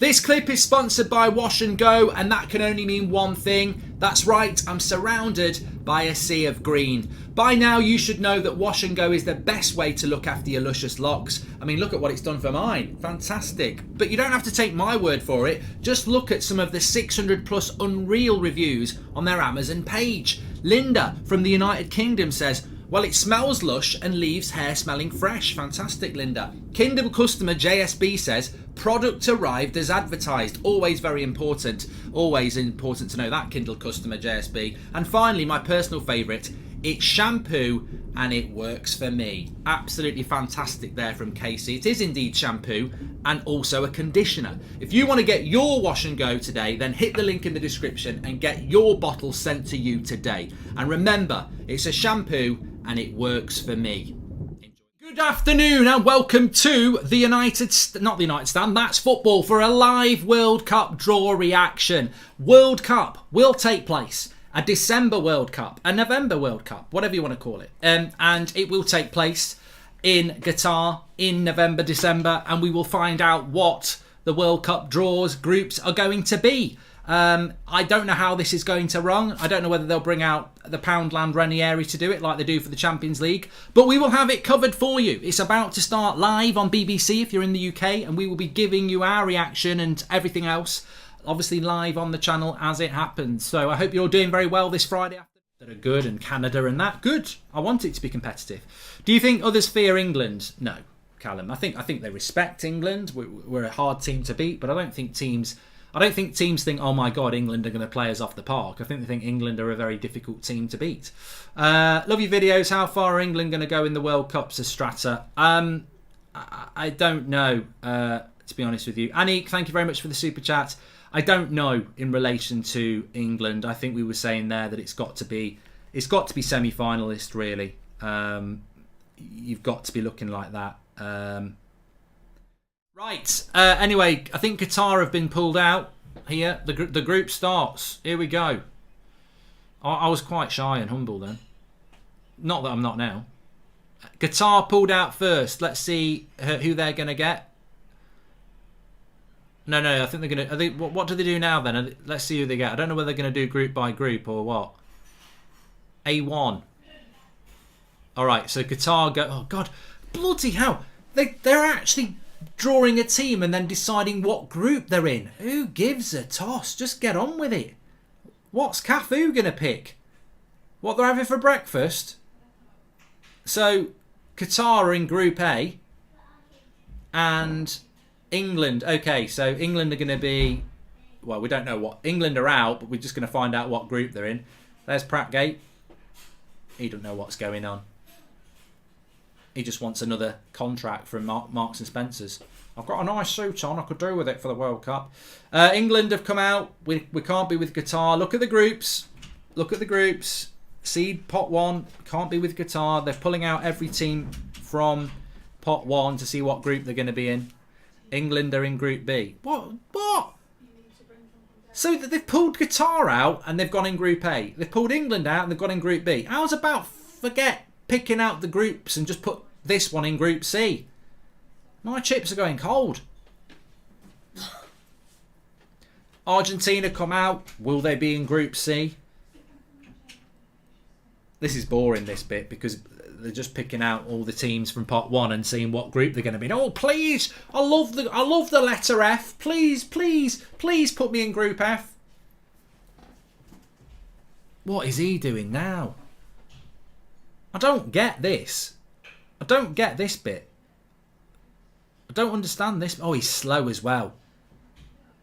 This clip is sponsored by Wash and Go, and that can only mean one thing. That's right, I'm surrounded by a sea of green. By now you should know that Wash and Go is the best way to look after your luscious locks. I mean, look at what it's done for mine. Fantastic. But you don't have to take my word for it. Just look at some of the 600 plus unreal reviews on their Amazon page. Linda from the United Kingdom says, well, it smells lush and leaves hair smelling fresh. Fantastic, Linda. Kindle customer JSB says, product arrived as advertised. Always very important. Always important to know that, Kindle customer JSB. And finally, my personal favourite, it's shampoo and it works for me. Absolutely fantastic there from Casey. It is indeed shampoo and also a conditioner. If you want to get your Wash and Go today, then hit the link in the description and get your bottle sent to you today. And remember, it's a shampoo and it works for me. Good afternoon and welcome to the not the United Stand, that's football, for a live World Cup draw reaction. World Cup will take place. A December World Cup, a November World Cup, whatever you want to call it. And it will take place in Qatar in November, December, and we will find out what the World Cup draws groups are going to be. I don't know how this is going to run. I don't know whether they'll bring out the Poundland Ranieri to do it like they do for the Champions League, but we will have it covered for you. It's about to start live on BBC if you're in the UK, and we will be giving you our reaction and everything else, obviously live on the channel as it happens. So I hope you're all doing very well this Friday that are good, and Canada and that. Good. I want it to be competitive. Do you think others fear England? No, Callum. I think they respect England. We're a hard team to beat, but I don't think teams think, oh my God, England are going to play us off the park. I think they think England are a very difficult team to beat. Love your videos. How far are England going to go in the World Cup, says Strata? I don't know, to be honest with you. Anik, thank you very much for the super chat. I don't know in relation to England. I think we were saying there that it's got to be semi-finalist, really. You've got to be looking like that. Right. Anyway, I think Qatar have been pulled out here. The group starts. Here we go. I was quite shy and humble then. Not that I'm not now. Qatar pulled out first. Let's see who they're going to get. No, I think they're going to... What do they do now then? Let's see who they get. I don't know whether they're going to do group by group or what. A1. All right, so Qatar go... Oh, God. Bloody hell. They're actually drawing a team and then deciding what group they're in. Who gives a toss? Just get on with it. What's Cafu going to pick? What they're having for breakfast? So, Qatar are in Group A. And England. Okay, so England are going to be... Well, we don't know what... England are out, but we're just going to find out what group they're in. There's Prattgate. He doesn't know what's going on. He just wants another contract from Marks and Spencer's. I've got a nice suit on. I could do with it for the World Cup. England have come out. We can't be with Qatar. Look at the groups. Look at the groups. Seed pot 1. Can't be with Qatar. They're pulling out every team from pot 1 to see what group they're going to be in. England are in Group B. What? So they've pulled Qatar out and they've gone in Group A. They've pulled England out and they've gone in Group B. How's about forget picking out the groups and just put this one in Group C? My chips are going cold. Argentina come out. Will they be in Group C? This is boring, this bit, because they're just picking out all the teams from pot 1 and seeing what group they're going to be in. Oh, please! I love the letter F. Please put me in Group F. What is he doing now? I don't get this. I don't get this bit. I don't understand this. Oh, he's slow as well.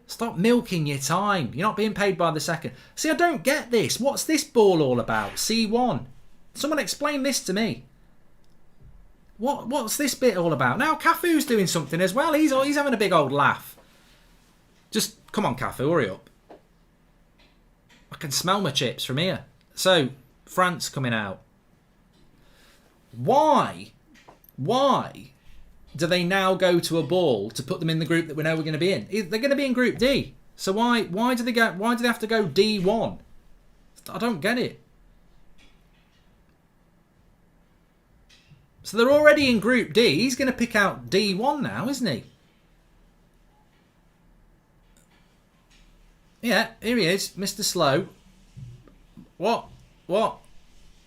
Stop milking your time. You're not being paid by the second. See, I don't get this. What's this ball all about? C1. Someone explain this to me. What's this bit all about? Now Cafu's doing something as well. He's having a big old laugh. Just, come on Cafu, hurry up. I can smell my chips from here. So, France coming out. Why do they now go to a ball to put them in the group that we know we're going to be in? They're going to be in Group D. So why do they have to go D1? I don't get it. So they're already in Group D. He's going to pick out D1 now, isn't he? Yeah, here he is, Mr. Slow. What?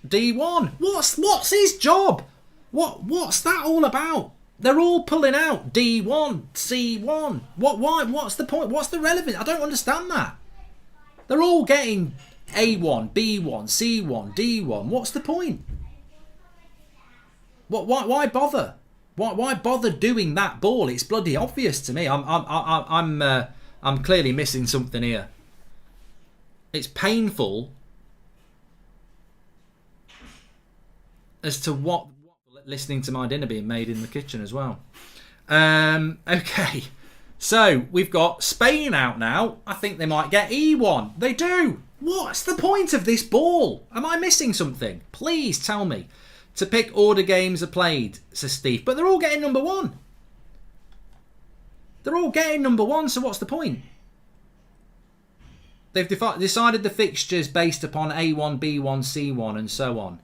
D1. What's his job? What's that all about? They're all pulling out D1, C1. Why? What's the point? What's the relevance? I don't understand that. They're all getting A1, B1, C1, D1. What's the point? Why bother? Why bother doing that ball? It's bloody obvious to me. I'm clearly missing something here. It's painful as to what listening to my dinner being made in the kitchen as well. Okay, so we've got Spain out now. I think they might get E1. They do. What's the point of this ball? Am I missing something? Please tell me. To pick order games are played, says Steve. But they're all getting number one. They're all getting number one, so what's the point? They've decided the fixtures based upon A1, B1, C1 and so on.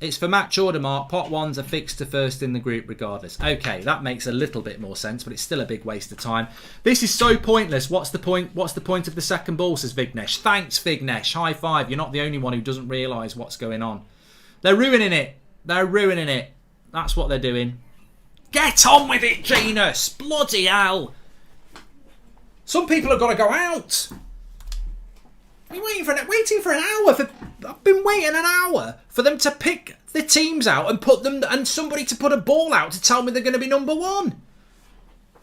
It's for match order, Mark. Pot ones are fixed to first in the group regardless. Okay, that makes a little bit more sense, but it's still a big waste of time. This is so pointless. What's the point? What's the point of the second ball, says Vignesh. Thanks, Vignesh. High five. You're not the only one who doesn't realise what's going on. They're ruining it. They're ruining it. That's what they're doing. Get on with it, Genus. Bloody hell. Some people have got to go out. I'm waiting for an hour. I've been waiting an hour for them to pick the teams out and put them, and somebody to put a ball out to tell me they're going to be number one.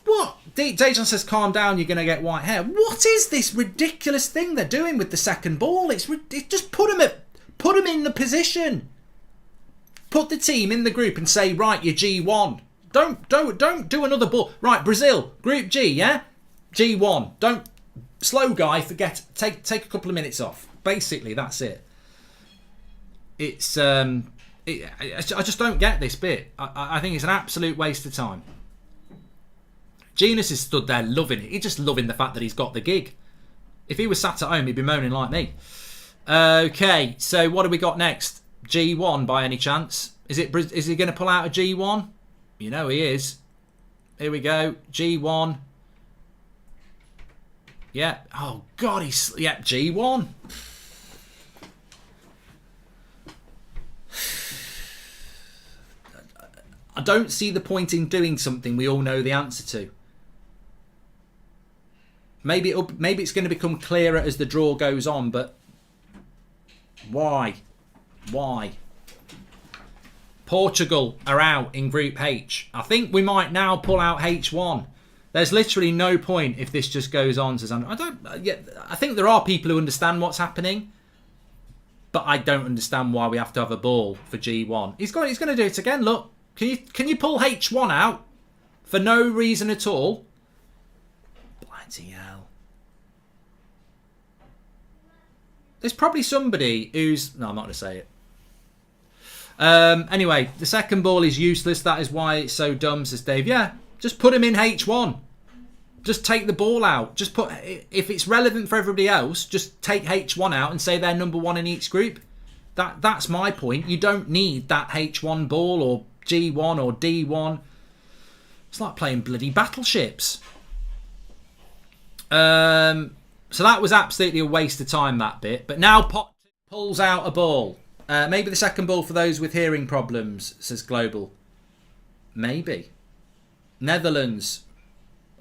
What? Dejan says, calm down, you're going to get white hair. What is this ridiculous thing they're doing with the second ball? It's just put them in the position. Put the team in the group and say, right, you're G1. Don't do another ball. Right, Brazil, Group G, yeah? G1. Don't, slow guy, take a couple of minutes off. Basically, that's it. It's, I just don't get this bit. I think it's an absolute waste of time. Genus is stood there loving it. He's just loving the fact that he's got the gig. If he was sat at home, he'd be moaning like me. Okay, so what do we got next? G1 by any chance? Is he going to pull out a G1? You know he is. Here we go. G1. Yeah. Oh God, G1. I don't see the point in doing something we all know the answer to. Maybe it's going to become clearer as the draw goes on, but why? Portugal are out in Group H. I think we might now pull out H1. There's literally no point if this just goes on, says Andrew. I think there are people who understand what's happening, but I don't understand why we have to have a ball for G1. He's going to do it again. Look, can you pull H1 out for no reason at all? Bloody hell. There's probably somebody who's... No, I'm not going to say it. Anyway, the second ball is useless. That is why it's so dumb, says Dave. Yeah, just put him in H1. Just take the ball out. Just put... If it's relevant for everybody else, just take H1 out and say they're number one in each group. That's my point. You don't need that H1 ball or G1 or D1. It's like playing bloody battleships. So that was absolutely a waste of time, that bit. But now Pot pulls out a ball. Maybe the second ball for those with hearing problems, says Global. Maybe. Netherlands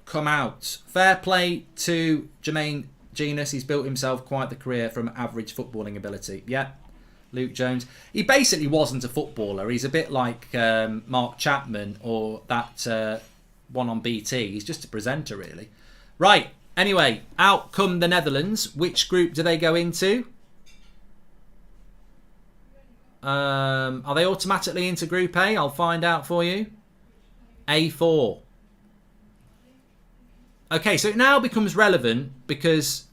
come out. Fair play to Jermaine Genus. He's built himself quite the career from average footballing ability. Yeah. Luke Jones. He basically wasn't a footballer. He's a bit like Mark Chapman or that one on BT. He's just a presenter, really. Right. Anyway, out come the Netherlands. Which group do they go into? Are they automatically into Group A? I'll find out for you. A4. Okay, so it now becomes relevant because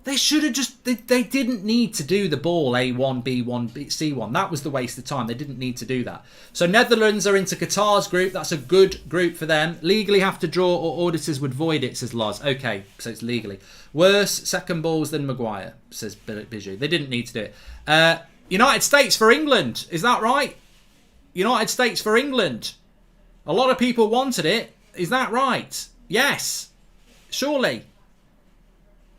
they should have just... They didn't need to do the ball A1, B1, C1. That was the waste of time. They didn't need to do that. So Netherlands are into Qatar's group. That's a good group for them. Legally have to draw or auditors would void it, says Loz. Okay, so it's legally. Worse second balls than Maguire, says Bijou. They didn't need to do it. United States for England. Is that right? United States for England. A lot of people wanted it. Is that right? Yes. Surely.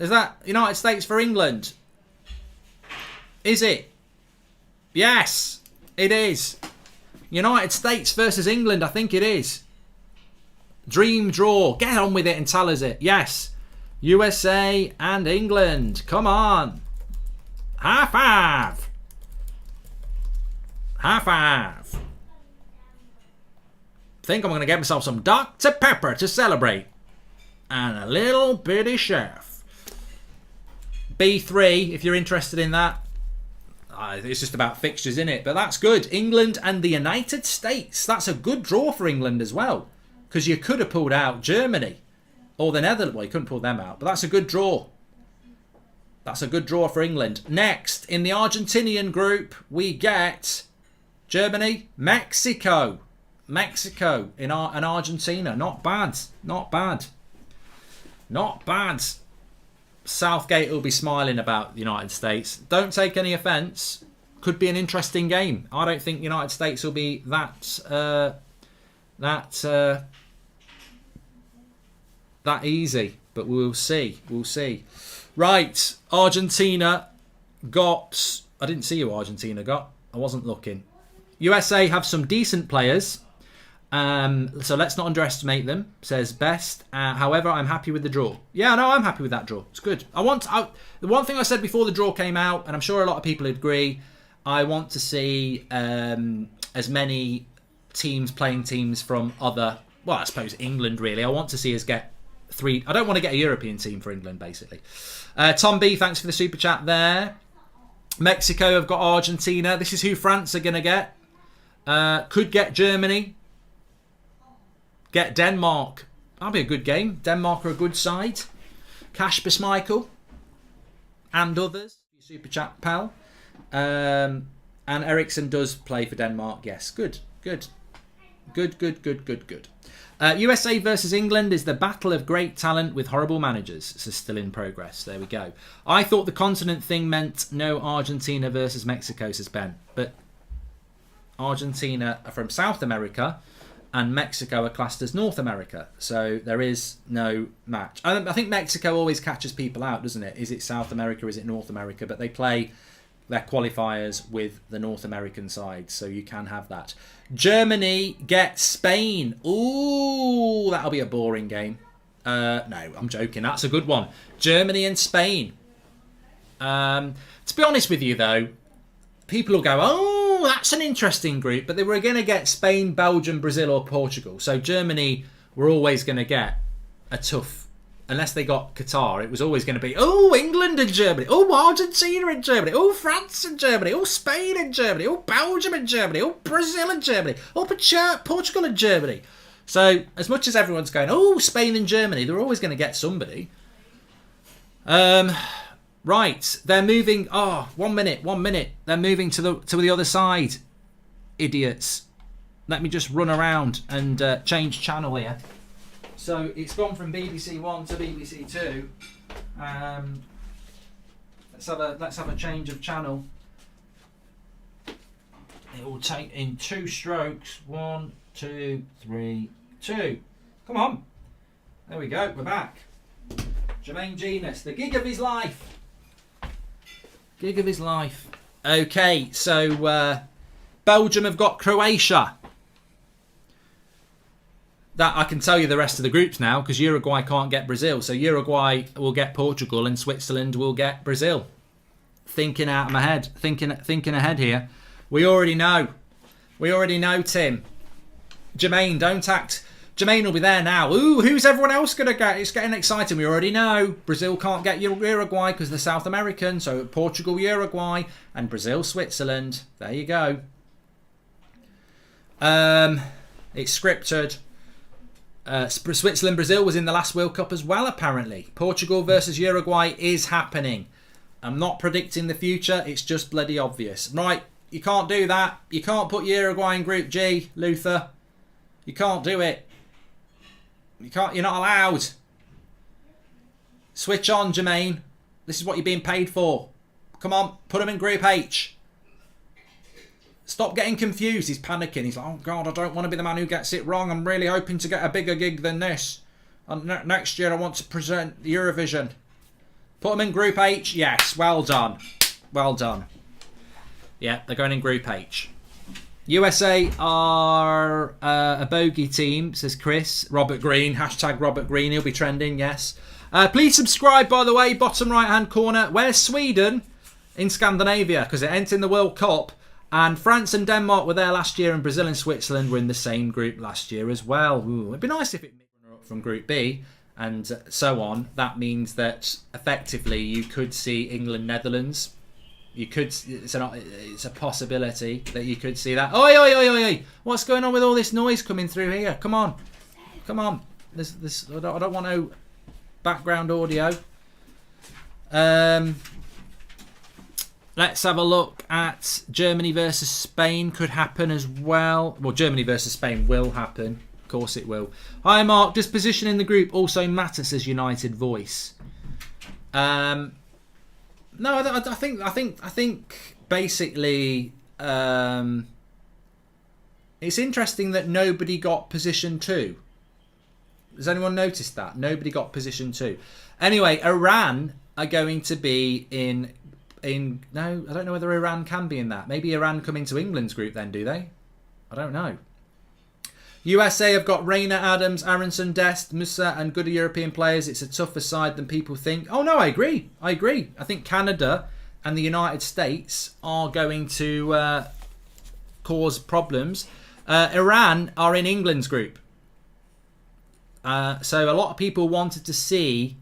Is that United States for England? Is it? Yes, it is. United States versus England, I think it is. Dream draw. Get on with it and tell us it. Yes. USA and England. Come on. High five. High five. Think I'm going to get myself some Dr. Pepper to celebrate. And a little bitty chef. B3, if you're interested in that. It's just about fixtures, isn't it? But that's good. England and the United States. That's a good draw for England as well. Because you could have pulled out Germany. Or the Netherlands. Well, you couldn't pull them out. But that's a good draw. That's a good draw for England. Next, in the Argentinian group, we get Germany, Mexico. Mexico and Argentina. Not bad. Not bad. Not bad. Southgate will be smiling about the United States. Don't take any offence. Could be an interesting game. I don't think United States will be that easy, but we'll see. We'll see. Right, Argentina got. I didn't see who Argentina got. I wasn't looking. USA have some decent players. So let's not underestimate them, says Best. However, I'm happy with the draw. Yeah, no, I'm happy with that draw. It's good. The one thing I said before the draw came out, and I'm sure a lot of people agree, I want to see as many teams playing teams from other, well, I suppose England, really. I want to see us get 3. I don't want to get a European team for England, basically. Tom B, thanks for the super chat there. Mexico have got Argentina. This is who France are going to get. Could get Germany. Get Denmark. That'll be a good game. Denmark are a good side. Cash Michael and others. Super chat pal. And Ericsson does play for Denmark. Yes, good. Good. Good. USA versus England is the battle of great talent with horrible managers. This is still in progress. There we go. I thought the continent thing meant no Argentina versus Mexico, says Ben. But Argentina are from South America and Mexico are classed as North America. So there is no match. I think Mexico always catches people out, doesn't it? Is it South America? Is it North America? But they play their qualifiers with the North American side. So you can have that. Germany gets Spain. Ooh, that'll be a boring game. No, I'm joking. That's a good one. Germany and Spain. To be honest with you, though, people will go, oh, that's an interesting group. But they were going to get Spain, Belgium, Brazil or Portugal. So Germany were always going to get a tough, unless they got Qatar, it was always going to be, oh, England and Germany. Oh, Argentina and Germany. Oh, France and Germany. Oh, Spain and Germany. Oh, Belgium and Germany. Oh, Brazil and Germany. Oh, Portugal and Germany. So as much as everyone's going, oh, Spain and Germany, they're always going to get somebody. Right, they're moving. Oh, 1 minute. They're moving to the other side. Idiots. Let me just run around and change channel here. So it's gone from BBC One to BBC Two. Let's have a change of channel. It will take in 2 strokes. 1, 2, 3, 2. Come on. There we go. We're back. Jermaine Genius, the gig of his life. Gig of his life. Okay, so Belgium have got Croatia. That I can tell you the rest of the groups now because Uruguay can't get Brazil. So Uruguay will get Portugal and Switzerland will get Brazil. Thinking out of my head. Thinking ahead here. We already know. Tim. Jermaine, don't act. Jermaine will be there now. Ooh, who's everyone else going to get? It's getting exciting. We already know. Brazil can't get Uruguay because they're South American. So Portugal, Uruguay, and Brazil, Switzerland. There you go. It's scripted. Switzerland, Brazil was in the last World Cup as well, apparently. Portugal versus Uruguay is happening. I'm not predicting the future. It's just bloody obvious. Right, you can't do that. You can't put Uruguay in Group G, Luther. You can't do it. You're not allowed. Switch on, Jermaine. This is what you're being paid for. Come on, put them in Group H. Stop getting confused. He's panicking. He's like, oh God, I don't want to be the man who gets it wrong. I'm really hoping to get a bigger gig than this. And next year I want to present Eurovision. Put them in Group H. Yes, well done. Well done. Yeah, they're going in Group H. USA are a bogey team, says Chris. Robert Green, hashtag Robert Green. He'll be trending, yes. Please subscribe, by the way, bottom right-hand corner. Where's Sweden? In Scandinavia, because it entered in the World Cup. And France and Denmark were there last year, and Brazil and Switzerland were in the same group last year as well. Ooh, it'd be nice if it were up from Group B and so on. That means that effectively you could see England, Netherlands. You could. It's a possibility that you could see that. Oi, oi, oi, oi, oi! What's going on with all this noise coming through here? Come on, come on. This. I don't want no background audio. Let's have a look at Germany versus Spain. Could happen as well. Well, Germany versus Spain will happen. Of course it will. Hi, Mark. Does position in the group also matter, says United Voice? No, I think basically it's interesting that nobody got position 2. Has anyone noticed that? Nobody got position 2. Anyway, Iran are going to be in no, I don't know whether Iran can be in that. Maybe Iran come into England's group then, do they? I don't know. USA have got Rayner, Adams, Aronson, Dest, Musa and good European players. It's a tougher side than people think. Oh, no, I agree. I think Canada and the United States are going to cause problems. Iran are in England's group. So a lot of people wanted to see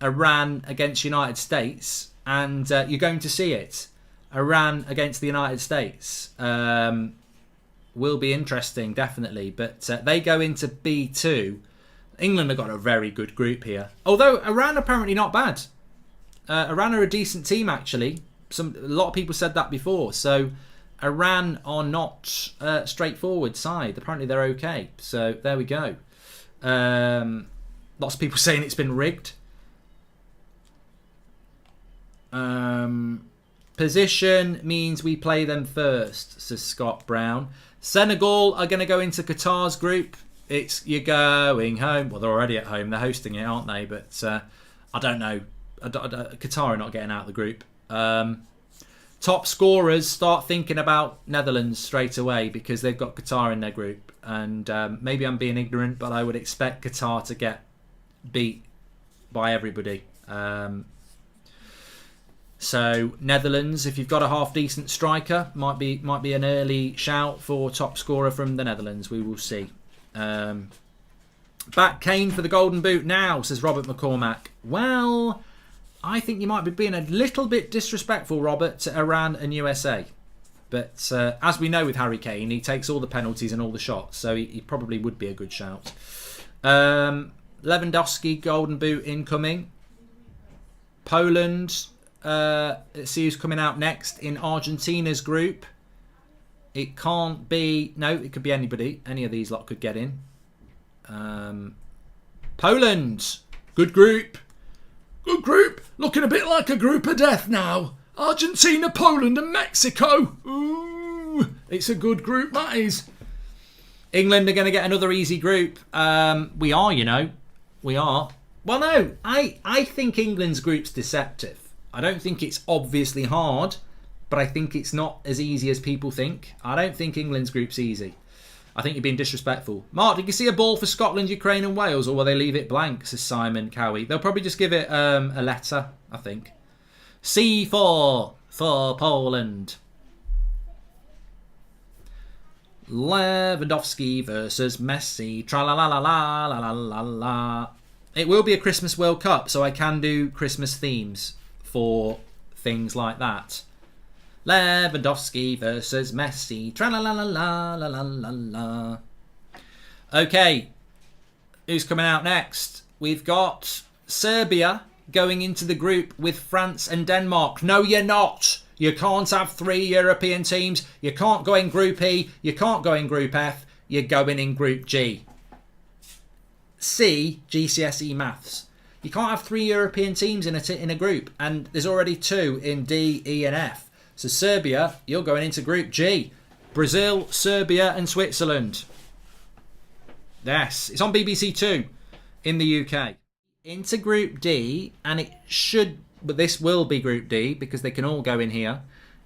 Iran against United States, and you're going to see it. Iran against the United States. Will be interesting, definitely. But they go into B2. England have got a very good group here. Although Iran apparently not bad. Iran are a decent team, actually. A lot of people said that before. So Iran are not a straightforward side. Apparently they're okay. So there we go. Lots of people saying it's been rigged. Position means we play them first, says Scott Brown. Senegal are going to go into Qatar's group. You're going home. Well, they're already at home. They're hosting it, aren't they? But I don't know. Qatar are not getting out of the group. Top scorers start thinking about Netherlands straight away because they've got Qatar in their group. And maybe I'm being ignorant, but I would expect Qatar to get beat by everybody. So Netherlands, if you've got a half-decent striker, might be an early shout for top scorer from the Netherlands. We will see. Back Kane for the Golden Boot now, says Robert McCormack. Well, I think you might be being a little bit disrespectful, Robert, to Iran and USA. But as we know with Harry Kane, he takes all the penalties and all the shots, so he probably would be a good shout. Lewandowski, Golden Boot incoming. Poland... let's see who's coming out next in Argentina's group. It can't be... No, it could be anybody. Any of these lot could get in. Poland. Good group. Good group. Looking a bit like a group of death now. Argentina, Poland and Mexico. Ooh, it's a good group, that is. England are going to get another easy group. We are, you know. We are. Well, no. I think England's group's deceptive. I don't think it's obviously hard, but I think it's not as easy as people think. I don't think England's group's easy. I think you're being disrespectful. Mark, did you see a ball for Scotland, Ukraine and Wales, or will they leave it blank, says Simon Cowie? They'll probably just give it a letter, I think. C4 for Poland. Lewandowski versus Messi. Tra-la-la-la-la-la-la-la. It will be a Christmas World Cup, so I can do Christmas themes for things like that. Lewandowski versus Messi. Tra-la-la-la-la-la-la-la. Okay, who's coming out next? We've got Serbia going into the group with France and Denmark. No, you're not. You can't have 3 European teams. You can't go in Group E. You can't go in Group F. You're going in Group G. C, GCSE Maths. You can't have 3 European teams in a group, and there's already 2 in D, E and F. So Serbia, you're going into Group G. Brazil, Serbia and Switzerland. Yes, it's on BBC 2 in the UK. Into Group D, and it should but this will be Group D because they can all go in here.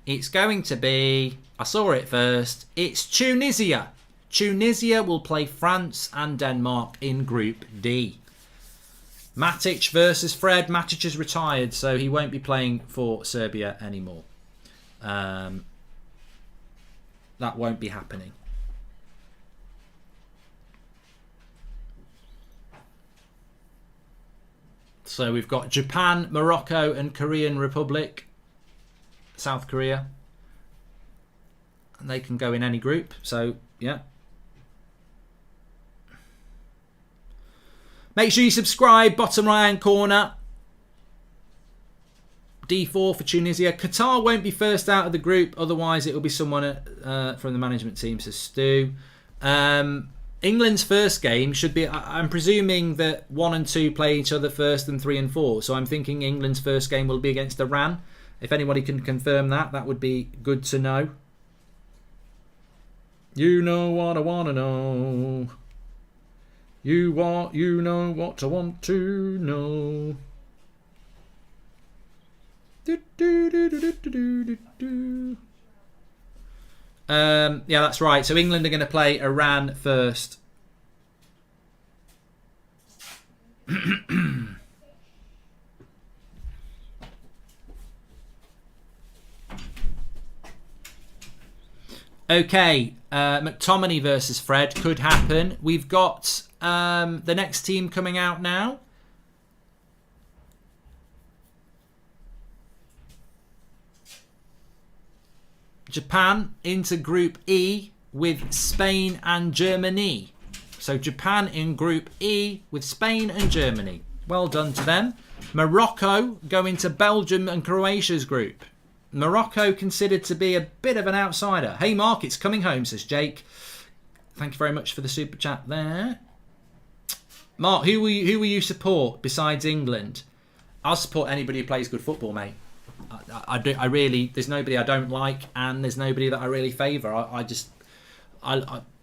It's going to be, I saw it first, it's Tunisia. Tunisia will play France and Denmark in Group D. Matic versus Fred. Matic is retired, so he won't be playing for Serbia anymore. That won't be happening. So we've got Japan, Morocco and Korean Republic. South Korea. And they can go in any group. So, yeah. Make sure you subscribe. Bottom right hand corner. D4 for Tunisia. Qatar won't be first out of the group. Otherwise, it will be someone from the management team, says Stu. England's first game should be... I'm presuming that 1 and 2 play each other first and 3 and 4. So I'm thinking England's first game will be against Iran. If anybody can confirm that, that would be good to know. You know what I want to know. You know what I want to know. Yeah, that's right. So England are going to play Iran first. Okay, McTominay versus Fred could happen. We've got the next team coming out now. Japan into Group E with Spain and Germany. So Japan in Group E with Spain and Germany. Well done to them. Morocco go into Belgium and Croatia's group. Morocco considered to be a bit of an outsider. Hey Mark, it's coming home, says Jake. Thank you very much for the super chat there. Mark, who will you support besides England? I'll support anybody who plays good football, mate. I really, there's nobody I don't like, and there's nobody that I really favour. I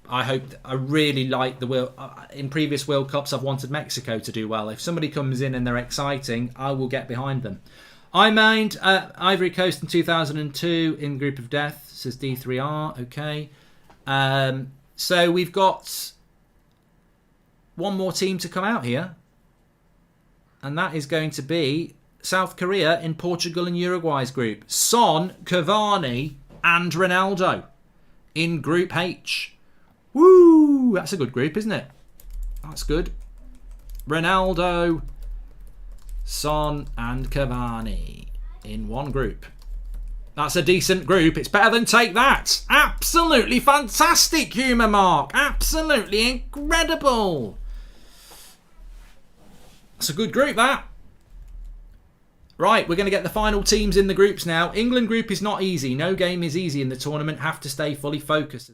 hope, I really like the World. In previous World Cups, I've wanted Mexico to do well. If somebody comes in and they're exciting, I will get behind them. I mined Ivory Coast in 2002 in Group of Death, says D3R. Okay, so we've got one more team to come out here, and that is going to be South Korea in Portugal and Uruguay's group. Son, Cavani and Ronaldo in Group H. Woo! That's a good group, isn't it? That's good. Ronaldo, Son and Cavani in one group. That's a decent group. It's better than Take That. Absolutely fantastic, Humour Mark. Absolutely incredible. That's a good group, that. Right, we're going to get the final teams in the groups now. England group is not easy. No game is easy in the tournament. Have to stay fully focused.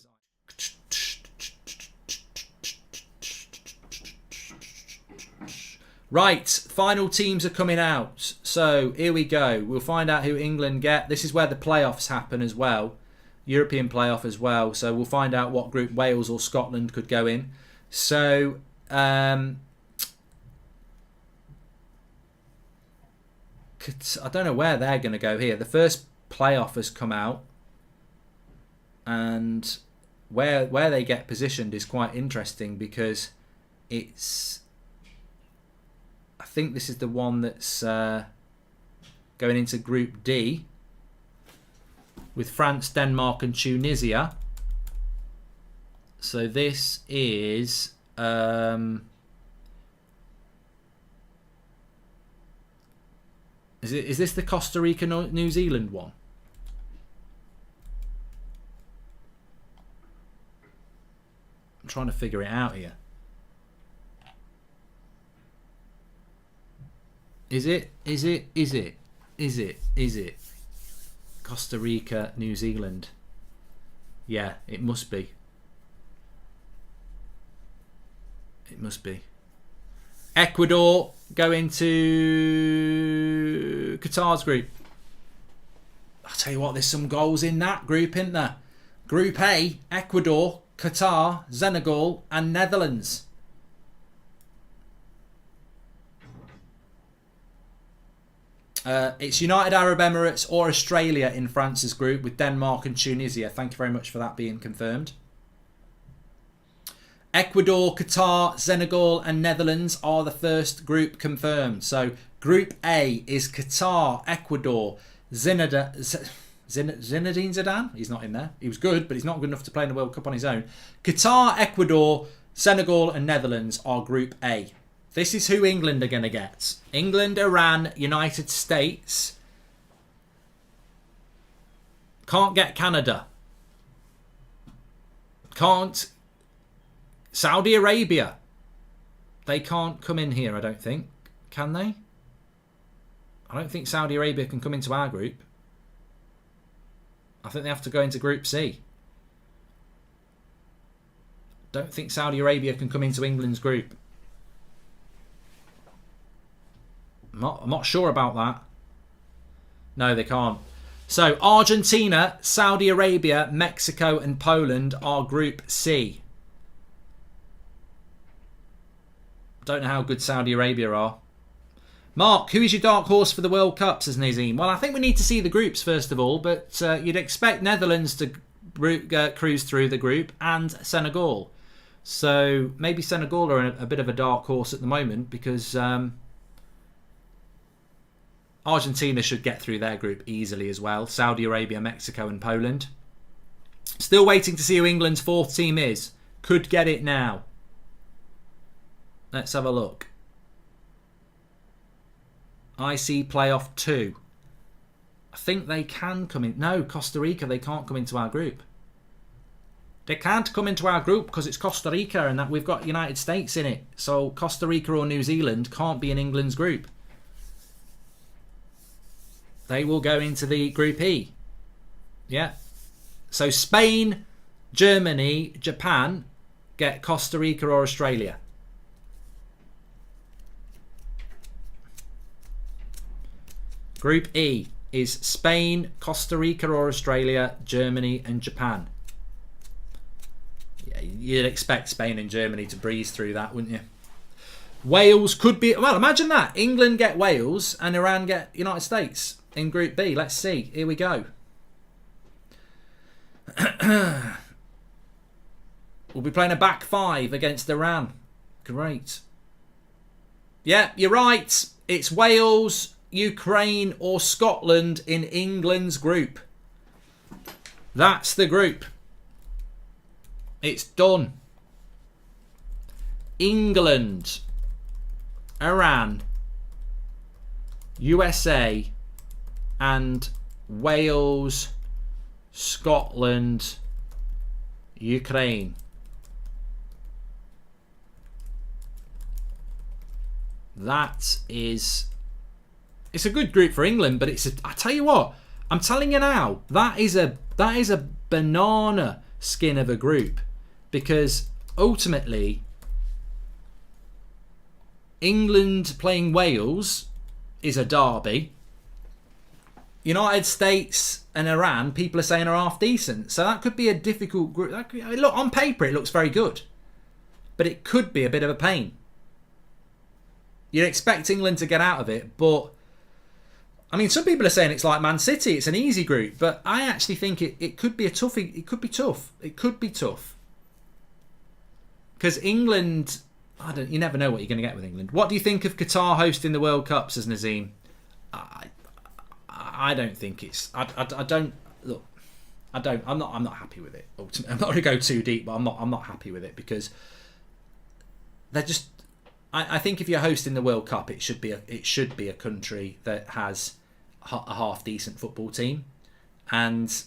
Right, final teams are coming out. So here we go. We'll find out who England get. This is where the playoffs happen as well. European playoff as well. So we'll find out what group Wales or Scotland could go in. So I don't know where they're going to go here. The first playoff has come out, and where they get positioned is quite interesting because it's, I think this is the one that's going into Group D with France, Denmark and Tunisia. So this is is this the Costa Rica New Zealand one? I'm trying to figure it out here. Is it Costa Rica New Zealand? Yeah, it must be. It must be. Ecuador go into Qatar's group. I'll tell you what, there's some goals in that group, isn't there? Group A, Ecuador, Qatar, Senegal and Netherlands. It's United Arab Emirates or Australia in France's group with Denmark and Tunisia. Thank you very much for that being confirmed. Ecuador, Qatar, Senegal and Netherlands are the first group confirmed. So Group A is Qatar, Ecuador, Zinedine Zidane. He's not in there. He was good, but he's not good enough to play in the World Cup on his own. Qatar, Ecuador, Senegal and Netherlands are Group A. This is who England are going to get. England, Iran, United States. Can't get Canada. Can't. Saudi Arabia. They can't come in here, I don't think. Can they? I don't think Saudi Arabia can come into our group. I think they have to go into Group C. Don't think Saudi Arabia can come into England's group. I'm not sure about that. No, they can't. So Argentina, Saudi Arabia, Mexico and Poland are Group C. Don't know how good Saudi Arabia are. Mark, who is your dark horse for the World Cup, says Nazim? Well, I think we need to see the groups first of all, but you'd expect Netherlands to cruise through the group and Senegal. So maybe Senegal are a bit of a dark horse at the moment because Argentina should get through their group easily as well. Saudi Arabia, Mexico and Poland. Still waiting to see who England's fourth team is. Could get it now. Let's have a look. IC Playoff 2. I think they can come in. No, Costa Rica, they can't come into our group. They can't come into our group because it's Costa Rica and that we've got United States in it. So Costa Rica or New Zealand can't be in England's group. They will go into the Group E. Yeah. So Spain, Germany, Japan get Costa Rica or Australia. Group E is Spain, Costa Rica or Australia, Germany and Japan. Yeah, you'd expect Spain and Germany to breeze through that, wouldn't you? Wales could be... Well, imagine that. England get Wales and Iran get United States in Group B. Let's see. Here we go. We'll be playing a back five against Iran. Great. Yeah, you're right. It's Wales, Ukraine or Scotland in England's group. That's the group. It's done. England, Iran, USA and Wales, Scotland, Ukraine. That is... It's a good group for England, but I tell you what, I'm telling you now, that is a banana skin of a group, because ultimately England playing Wales is a derby. United States and Iran, people are saying, are half decent, so that could be a difficult group. Look, on paper it looks very good, but it could be a bit of a pain. You'd expect England to get out of it, but I mean, some people are saying it's like Man City, it's an easy group, but I actually think it could be a toughie. It could be tough. It could be tough. Because England, you never know what you're going to get with England. What do you think of Qatar hosting the World Cup, says Nazim? I don't think it's... I don't... Look, I'm not happy with it, ultimately. I'm not going to go too deep, but I'm not happy with it because they're just... I think if you're hosting the World Cup, it should be a country that has a half decent football team, and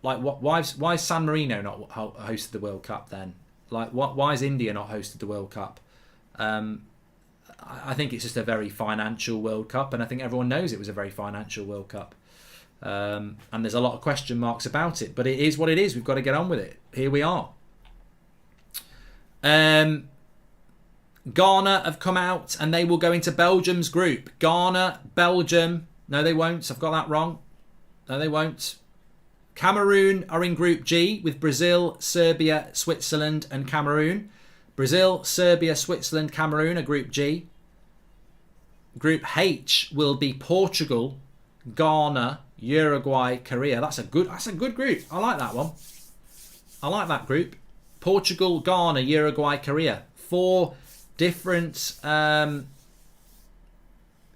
like why is San Marino not hosted the World Cup then? Like why is India not hosted the World Cup? I think it's just a very financial World Cup, and I think everyone knows it was a very financial World Cup, and there's a lot of question marks about it. But it is what it is. We've got to get on with it. Here we are. Ghana have come out and they will go into Belgium's group. Ghana, Belgium. No, they won't. I've got that wrong. No, they won't. Cameroon are in Group G with Brazil, Serbia, Switzerland and Cameroon. Brazil, Serbia, Switzerland, Cameroon are Group G. Group H will be Portugal, Ghana, Uruguay, Korea. That's a good group. I like that one. I like that group. Portugal, Ghana, Uruguay, Korea. 4 different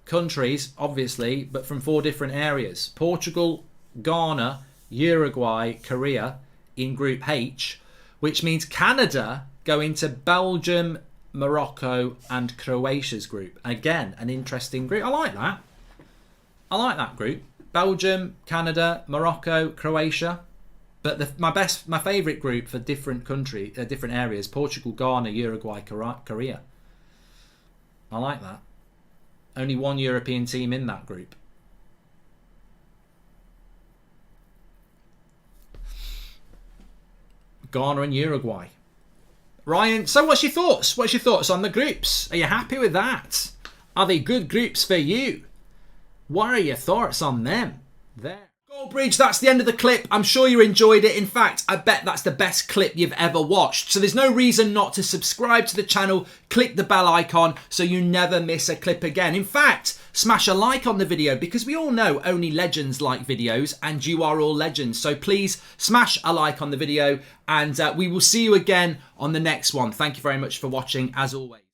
countries, obviously, but from 4 different areas. Portugal, Ghana, Uruguay, Korea in Group H, which means Canada go into Belgium, Morocco and Croatia's group. Again, an interesting group. I like that. I like that group. Belgium, Canada, Morocco, Croatia. But my favourite group for different different areas: Portugal, Ghana, Uruguay, Korea. I like that. Only 1 European team in that group. Ghana and Uruguay. Ryan, so what's your thoughts? What's your thoughts on the groups? Are you happy with that? Are they good groups for you? What are your thoughts on them? There. Goldbridge, that's the end of the clip. I'm sure you enjoyed it. In fact, I bet that's the best clip you've ever watched. So there's no reason not to subscribe to the channel. Click the bell icon so you never miss a clip again. In fact, smash a like on the video because we all know only legends like videos and you are all legends. So please smash a like on the video and we will see you again on the next one. Thank you very much for watching as always.